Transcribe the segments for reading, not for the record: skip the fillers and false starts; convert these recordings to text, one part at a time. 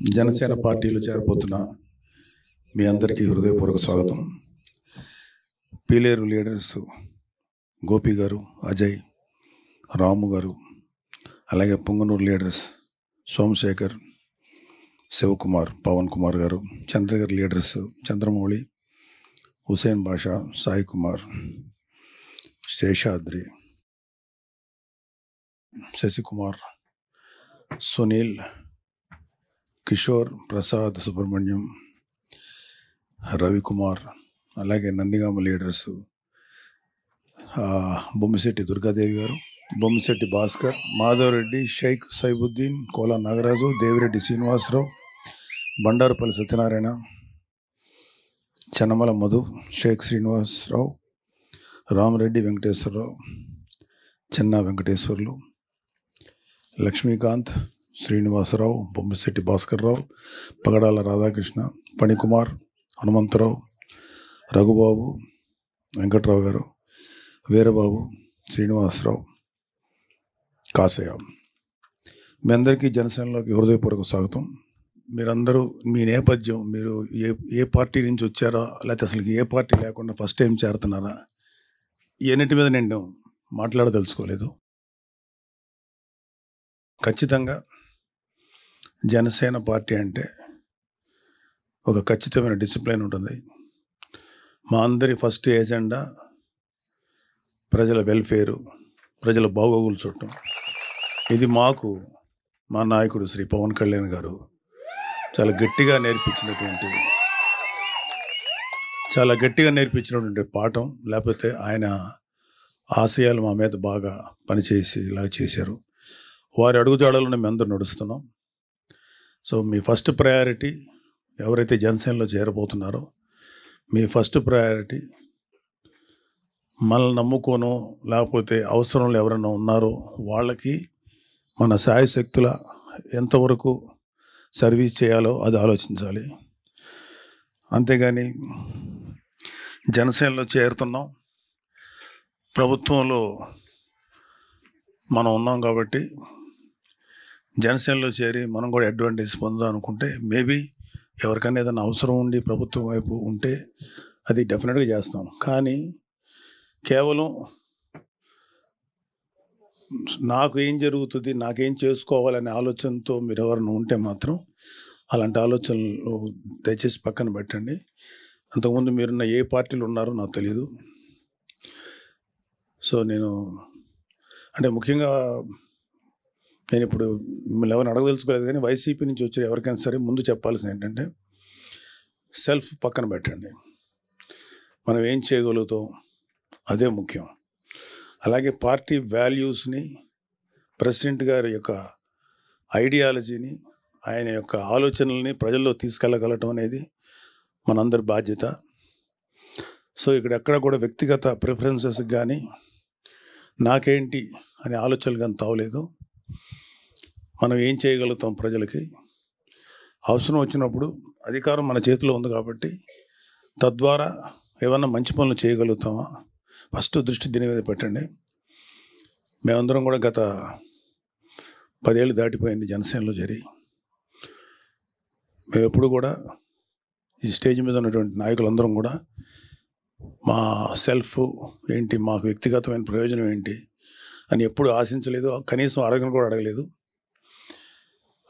జనసేన పార్టీలో చేరబోతున్న మీ అందరికీ హృదయపూర్వక స్వాగతం. పీలేరు లీడర్స్ గోపి గారు, అజయ్, రాము గారు, అలాగే పొంగనూరు లీడర్స్ సోమశేఖర్, శివకుమార్, పవన్ కుమార్ గారు, చంద్రగిరి లీడర్స్ చంద్రమౌళి, హుసేన్ బాషా, సాయి కుమార్, శేషాద్రి, శశికుమార్, సునీల్, కిషోర్, ప్రసాద్, సుబ్రహ్మణ్యం, రవికుమార్, అలాగే నందిగామ లీడర్స్ బొమ్మిశెట్టి దుర్గాదేవి గారు, బొమ్మిశెట్టి భాస్కర్, మాధవరెడ్డి, షేక్ సైబుద్దీన్, కోలా నాగరాజు, దేవిరెడ్డి శ్రీనివాసరావు, బండారుపల్లి సత్యనారాయణ, చెన్నమల మధు, షేక్ శ్రీనివాసరావు, రామరెడ్డి వెంకటేశ్వరరావు, చెన్నా వెంకటేశ్వర్లు, లక్ష్మీకాంత్, శ్రీనివాసరావు, బొమ్మిశెట్టి భాస్కర్రావు, పగడాల రాధాకృష్ణ, పణికుమార్, హనుమంతరావు, రఘుబాబు, వెంకట్రావు గారు, వీరబాబు, శ్రీనివాసరావు, కాసయ్య. మీ అందరికీ జనసేనలోకి హృదయపూర్వక స్వాగతం. మీరందరూ మీ నేపథ్యం, మీరు ఏ పార్టీ నుంచి వచ్చారో, లేకపోతే అసలు ఏ పార్టీ లేకుండా ఫస్ట్ టైం చేరుతున్నారా, ఎన్నిటి మీద నేను మాట్లాడదలుచుకోలేదు. ఖచ్చితంగా జనసేన పార్టీ అంటే ఒక ఖచ్చితమైన డిసిప్లిన్ ఉంటుంది. మా అందరి ఫస్ట్ ఏజెండా ప్రజల వెల్ఫేరు, ప్రజల బాగోగులు చూడటం. ఇది మాకు మా నాయకుడు శ్రీ పవన్ కళ్యాణ్ గారు చాలా గట్టిగా నేర్పించినటువంటి పాఠం. లేకపోతే ఆయన ఆశయాలు మా మీద బాగా పనిచేసి ఇలా చేశారు. వారి అడుగుజాడలను మేము అందరూ నడుస్తున్నాం. సో మీ ఫస్ట్ ప్రయారిటీ, ఎవరైతే జనసేనలో చేరబోతున్నారో, మీ ఫస్ట్ ప్రయారిటీ మనల్ని నమ్ముకోనో లేకపోతే అవసరంలో ఎవరైనా ఉన్నారో వాళ్ళకి మన శాయశక్తుల ఎంతవరకు సర్వీస్ చేయాలో అది ఆలోచించాలి. అంతేగాని జనసేనలో చేరుతున్నాం, ప్రభుత్వంలో మనం ఉన్నాం కాబట్టి జనసేనలో చేరి మనం కూడా అడ్వాంటేజ్ పొందాం అనుకుంటే, మేబీ ఎవరికైనా ఏదైనా అవసరం ఉండి ప్రభుత్వం వైపు ఉంటే అది డెఫినెట్గా చేస్తాం. కానీ కేవలం నాకు ఏం జరుగుతుంది, నాకేం చేసుకోవాలనే ఆలోచనతో మీరు ఎవరైనా ఉంటే మాత్రం అలాంటి ఆలోచనలు దయచేసి పక్కన పెట్టండి. అంతకుముందు మీరున్న ఏ పార్టీలు ఉన్నారో నాకు తెలీదు. సో నేను అంటే ముఖ్యంగా నేను ఇప్పుడు మిమ్మల్ని ఎవరిని అడగదలుచుకోలేదు, కానీ వైసీపీ నుంచి వచ్చే ఎవరికైనా సరే ముందు చెప్పాల్సింది ఏంటంటే, సెల్ఫ్ పక్కన పెట్టండి. మనం ఏం చేయగలుగుతాం అదే ముఖ్యం. అలాగే పార్టీ వాల్యూస్ని, ప్రెసిడెంట్ గారి యొక్క ఐడియాలజీని, ఆయన యొక్క ఆలోచనల్ని ప్రజల్లో తీసుకెళ్ళగలటం అనేది మనందరి బాధ్యత. సో ఇక్కడ ఎక్కడ కూడా వ్యక్తిగత ప్రిఫరెన్సెస్ కానీ నాకేంటి అనే ఆలోచనలు కానీ తావలేదు. మనం ఏం చేయగలుగుతాం ప్రజలకి, అవసరం వచ్చినప్పుడు అధికారం మన చేతిలో ఉంది కాబట్టి తద్వారా ఏమన్నా మంచి పనులు చేయగలుగుతామా, ఫస్ట్ దృష్టి దీని మీద పెట్టండి. మేమందరం కూడా గత 10 ఏళ్ళు దాటిపోయింది జనసేనలో చేరి. మేము ఎప్పుడు కూడా ఈ స్టేజ్ మీద ఉన్నటువంటి నాయకులందరం కూడా మా సెల్ఫ్ ఏంటి, మాకు వ్యక్తిగతమైన ప్రయోజనం ఏంటి అని ఎప్పుడు ఆశించలేదు, కనీసం అడగలేదు.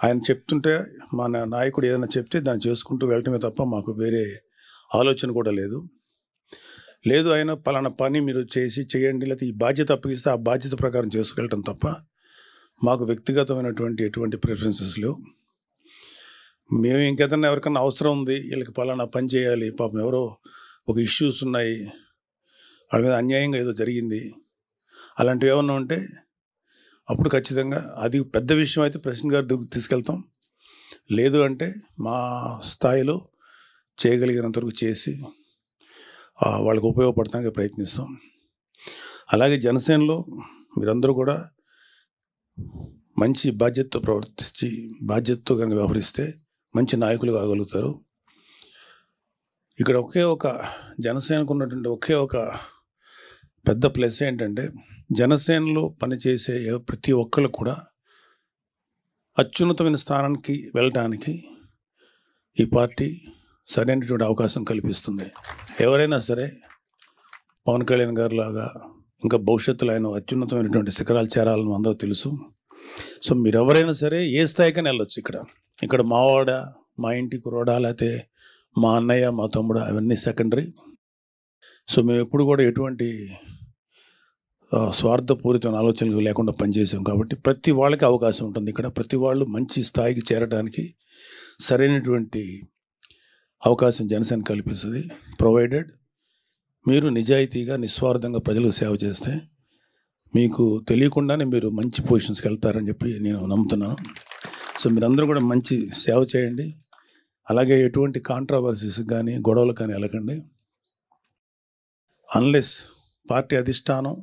ఆయన చెప్తుంటే మా నాయకుడు ఏదైనా చెప్తే దాన్ని చేసుకుంటూ వెళ్ళటమే తప్ప మాకు వేరే ఆలోచన కూడా లేదు. ఆయన పలానా పని మీరు చేయండి, లేకపోతే ఈ బాధ్యత అప్పగిస్తే ఆ బాధ్యత ప్రకారం చేసుకెళ్ళటం తప్ప మాకు వ్యక్తిగతమైనటువంటి ఎటువంటి ప్రిఫరెన్సెస్ లేవు. మేము ఇంకేదన్నా ఎవరికన్నా అవసరం ఉంది, వీళ్ళకి పలానా పని చేయాలి, పాపం ఎవరో ఒక ఇష్యూస్ ఉన్నాయి, వాళ్ళ మీద అన్యాయంగా ఏదో జరిగింది, అలాంటివి ఏమన్నా ఉంటే అప్పుడు ఖచ్చితంగా అది పెద్ద విషయం అయితే ప్రెసిడెంట్ గారి దగ్గరికి తీసుకెళ్తాం. లేదు అంటే మా స్థాయిలో చేయగలిగినంత వరకు చేసి వాళ్ళకి ఉపయోగపడటానికి ప్రయత్నిస్తాం. అలాగే జనసేనలో మీరందరూ కూడా మంచి బాధ్యతతో ప్రవర్తించి, బాధ్యతతో కనుక వ్యవహరిస్తే మంచి నాయకులు కాగలుగుతారు. ఇక్కడ జనసేనకు ఉన్నటువంటి ఒక పెద్ద ప్లస్ ఏంటంటే, జనసేనలో పనిచేసే ప్రతి ఒక్కరు కూడా అత్యున్నతమైన స్థానానికి వెళ్ళటానికి ఈ పార్టీ సరైనటువంటి అవకాశం కల్పిస్తుంది. ఎవరైనా సరే పవన్ కళ్యాణ్ గారు లాగా ఇంకా భవిష్యత్తులో ఆయన అత్యున్నతమైనటువంటి శిఖరాలు చేరాలని అందరూ తెలుసు. సో మీరు ఎవరైనా సరే ఏ స్థాయికైనా వెళ్ళొచ్చు. ఇక్కడ మావాడ, మా ఇంటి కురోడా, లేకపోతే మా అన్నయ్య, మా తమ్ముడు, అవన్నీ సెకండరీ. సో మేము ఎప్పుడు కూడా ఎటువంటి స్వార్థపూరితమైన ఆలోచనలు లేకుండా పనిచేసాం కాబట్టి ప్రతి వాళ్ళకి అవకాశం ఉంటుంది. ఇక్కడ ప్రతి వాళ్ళు మంచి స్థాయికి చేరడానికి సరైనటువంటి అవకాశం జనసేన కల్పిస్తుంది. ప్రొవైడెడ్ మీరు నిజాయితీగా నిస్వార్థంగా ప్రజలకు సేవ చేస్తే మీకు తెలియకుండానే మీరు మంచి పొజిషన్స్కి వెళ్తారని చెప్పి నేను నమ్ముతున్నాను. సో మీరందరూ కూడా మంచి సేవ చేయండి. అలాగే ఎటువంటి కాంట్రవర్సీస్ కానీ గొడవలకు కానీ వెళ్ళకండి. అన్లెస్ పార్టీ అధిష్టానం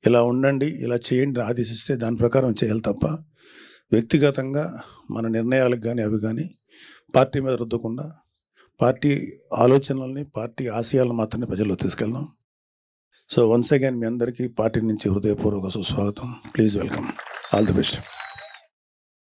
ఇలా ఉండండి, ఇలా చేయండి ఆదేశిస్తే దాని ప్రకారం చేయాలి తప్ప వ్యక్తిగతంగా మన నిర్ణయాలకు కానీ అవి కానీ పార్టీ మీద రుద్దకుండా పార్టీ ఆలోచనల్ని, పార్టీ ఆశయాలను మాత్రమే ప్రజల్లో తీసుకెళ్దాం. సో వన్స్ అగైన్ మీ అందరికీ పార్టీ నుంచి హృదయపూర్వక సుస్వాగతం. Please welcome. All the best.